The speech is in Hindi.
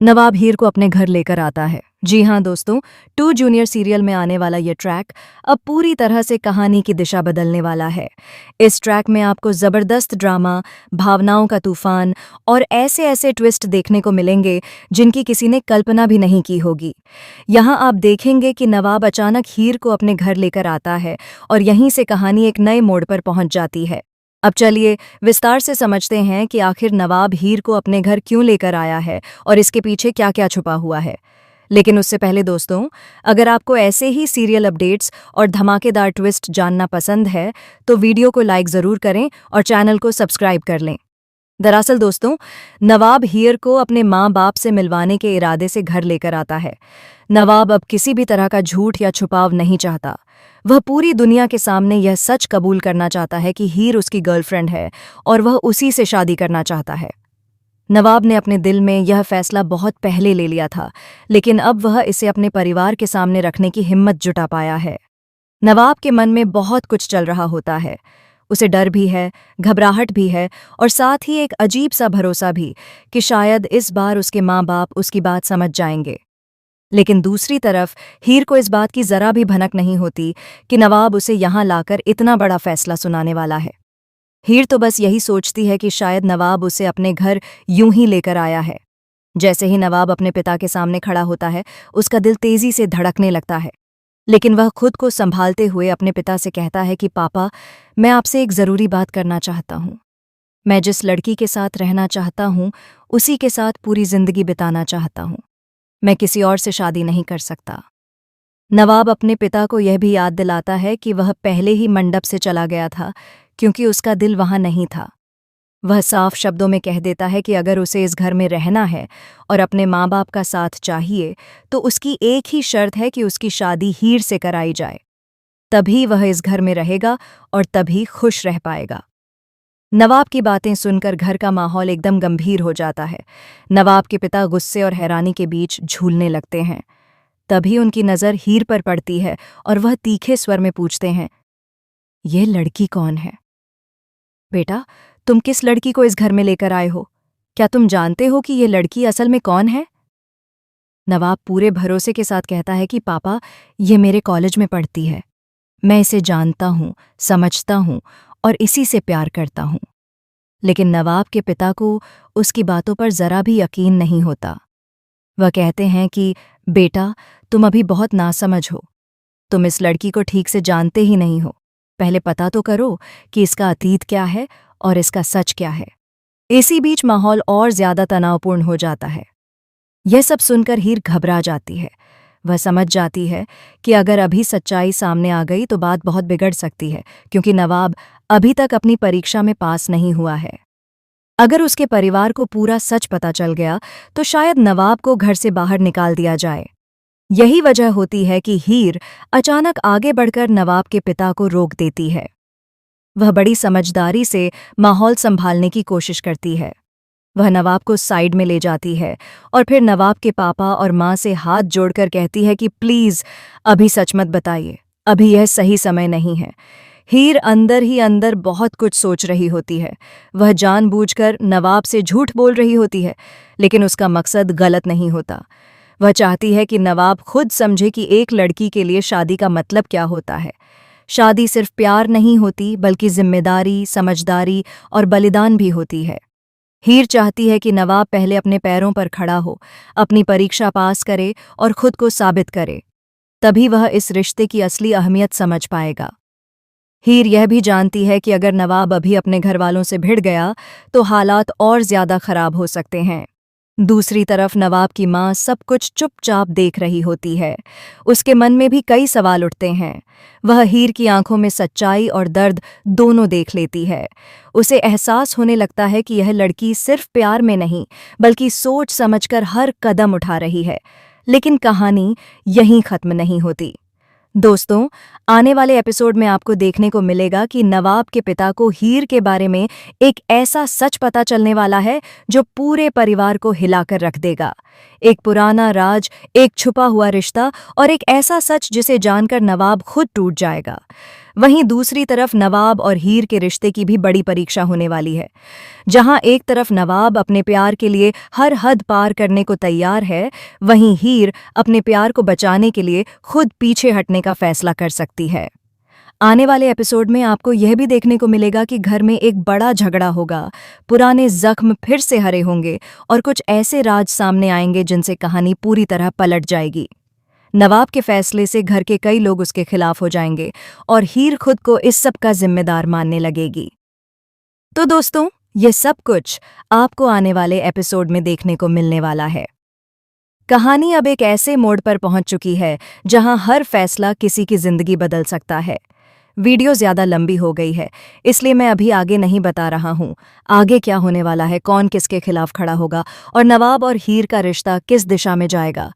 नवाब हीर को अपने घर लेकर आता है। जी हाँ दोस्तों, 2 जूनियर सीरियल में आने वाला ये ट्रैक अब पूरी तरह से कहानी की दिशा बदलने वाला है। इस ट्रैक में आपको जबरदस्त ड्रामा, भावनाओं का तूफान और ऐसे ऐसे ट्विस्ट देखने को मिलेंगे जिनकी किसी ने कल्पना भी नहीं की होगी। यहाँ आप देखेंगे कि नवाब अचानक हीर को अपने घर लेकर आता है और यहीं से कहानी एक नए मोड़ पर पहुंच जाती है। अब चलिए विस्तार से समझते हैं कि आखिर नवाब हीर को अपने घर क्यों लेकर आया है और इसके पीछे क्या क्या छुपा हुआ है। लेकिन उससे पहले दोस्तों, अगर आपको ऐसे ही सीरियल अपडेट्स और धमाकेदार ट्विस्ट जानना पसंद है तो वीडियो को लाइक ज़रूर करें और चैनल को सब्सक्राइब कर लें। दरअसल दोस्तों, नवाब हीर को अपने माँ बाप से मिलवाने के इरादे से घर लेकर आता है। नवाब अब किसी भी तरह का झूठ या छुपाव नहीं चाहता। वह पूरी दुनिया के सामने यह सच कबूल करना चाहता है कि हीर उसकी गर्लफ्रेंड है और वह उसी से शादी करना चाहता है। नवाब ने अपने दिल में यह फैसला बहुत पहले ले लिया था, लेकिन अब वह इसे अपने परिवार के सामने रखने की हिम्मत जुटा पाया है। नवाब के मन में बहुत कुछ चल रहा होता है। उसे डर भी है, घबराहट भी है और साथ ही एक अजीब सा भरोसा भी कि शायद इस बार उसके माँ बाप उसकी बात समझ जाएंगे। लेकिन दूसरी तरफ हीर को इस बात की जरा भी भनक नहीं होती कि नवाब उसे यहाँ लाकर इतना बड़ा फैसला सुनाने वाला है। हीर तो बस यही सोचती है कि शायद नवाब उसे अपने घर यूं ही लेकर आया है। जैसे ही नवाब अपने पिता के सामने खड़ा होता है, उसका दिल तेजी से धड़कने लगता है। लेकिन वह खुद को संभालते हुए अपने पिता से कहता है कि पापा, मैं आपसे एक ज़रूरी बात करना चाहता हूँ। मैं जिस लड़की के साथ रहना चाहता हूँ, उसी के साथ पूरी जिंदगी बिताना चाहता हूँ। मैं किसी और से शादी नहीं कर सकता। नवाब अपने पिता को यह भी याद दिलाता है कि वह पहले ही मंडप से चला गया था, क्योंकि उसका दिल वहाँ नहीं था। वह साफ शब्दों में कह देता है कि अगर उसे इस घर में रहना है और अपने माँ बाप का साथ चाहिए, तो उसकी एक ही शर्त है कि उसकी शादी हीर से कराई जाए। तभी वह इस घर में रहेगा और तभी खुश रह पाएगा। नवाब की बातें सुनकर घर का माहौल एकदम गंभीर हो जाता है। नवाब के पिता गुस्से और हैरानी के बीच झूलने लगते हैं। तभी उनकी नज़र हीर पर पड़ती है और वह तीखे स्वर में पूछते हैं, यह लड़की कौन है? बेटा, तुम किस लड़की को इस घर में लेकर आए हो? क्या तुम जानते हो कि यह लड़की असल में कौन है? नवाब पूरे भरोसे के साथ कहता है कि पापा, यह मेरे कॉलेज में पढ़ती है। मैं इसे जानता हूँ, समझता हूँ और इसी से प्यार करता हूँ। लेकिन नवाब के पिता को उसकी बातों पर जरा भी यकीन नहीं होता। वह कहते हैं कि बेटा, तुम अभी बहुत नासमझ हो। तुम इस लड़की को ठीक से जानते ही नहीं हो। पहले पता तो करो कि इसका अतीत क्या है और इसका सच क्या है। इसी बीच माहौल और ज्यादा तनावपूर्ण हो जाता है। यह सब सुनकर हीर घबरा जाती है। वह समझ जाती है कि अगर अभी सच्चाई सामने आ गई तो बात बहुत बिगड़ सकती है, क्योंकि नवाब अभी तक अपनी परीक्षा में पास नहीं हुआ है। अगर उसके परिवार को पूरा सच पता चल गया तो शायद नवाब को घर से बाहर निकाल दिया जाए। यही वजह होती है कि हीर अचानक आगे बढ़कर नवाब के पिता को रोक देती है। वह बड़ी समझदारी से माहौल संभालने की कोशिश करती है। वह नवाब को साइड में ले जाती है और फिर नवाब के पापा और माँ से हाथ जोड़कर कहती है कि प्लीज़ अभी सच मत बताइए, अभी यह सही समय नहीं है। हीर अंदर ही अंदर बहुत कुछ सोच रही होती है। वह जानबूझकर नवाब से झूठ बोल रही होती है, लेकिन उसका मकसद गलत नहीं होता। वह चाहती है कि नवाब खुद समझे कि एक लड़की के लिए शादी का मतलब क्या होता है। शादी सिर्फ प्यार नहीं होती, बल्कि जिम्मेदारी, समझदारी और बलिदान भी होती है। हीर चाहती है कि नवाब पहले अपने पैरों पर खड़ा हो, अपनी परीक्षा पास करे और खुद को साबित करे। तभी वह इस रिश्ते की असली अहमियत समझ पाएगा। हीर यह भी जानती है कि अगर नवाब अभी अपने घरवालों से भिड़ गया तो हालात और ज्यादा खराब हो सकते हैं। दूसरी तरफ नवाब की माँ सब कुछ चुपचाप देख रही होती है। उसके मन में भी कई सवाल उठते हैं। वह हीर की आंखों में सच्चाई और दर्द दोनों देख लेती है। उसे एहसास होने लगता है कि यह लड़की सिर्फ प्यार में नहीं, बल्कि सोच समझकर हर कदम उठा रही है। लेकिन कहानी यहीं खत्म नहीं होती। दोस्तों, आने वाले एपिसोड में आपको देखने को मिलेगा कि नवाब के पिता को हीर के बारे में एक ऐसा सच पता चलने वाला है जो पूरे परिवार को हिलाकर रख देगा। एक पुराना राज, एक छुपा हुआ रिश्ता और एक ऐसा सच जिसे जानकर नवाब खुद टूट जाएगा। वहीं दूसरी तरफ नवाब और हीर के रिश्ते की भी बड़ी परीक्षा होने वाली है। जहां एक तरफ नवाब अपने प्यार के लिए हर हद पार करने को तैयार है, वहीं हीर अपने प्यार को बचाने के लिए खुद पीछे हटने का फैसला कर सकती है। आने वाले एपिसोड में आपको यह भी देखने को मिलेगा कि घर में एक बड़ा झगड़ा होगा, पुराने जख्म फिर से हरे होंगे और कुछ ऐसे राज सामने आएंगे जिनसे कहानी पूरी तरह पलट जाएगी। नवाब के फैसले से घर के कई लोग उसके खिलाफ हो जाएंगे और हीर खुद को इस सब का जिम्मेदार मानने लगेगी। तो दोस्तों, ये सब कुछ आपको आने वाले एपिसोड में देखने को मिलने वाला है। कहानी अब एक ऐसे मोड़ पर पहुंच चुकी है जहां हर फैसला किसी की जिंदगी बदल सकता है। वीडियो ज़्यादा लंबी हो गई है, इसलिए मैं अभी आगे नहीं बता रहा हूँ आगे क्या होने वाला है, कौन किसके खिलाफ खड़ा होगा और नवाब और हीर का रिश्ता किस दिशा में जाएगा।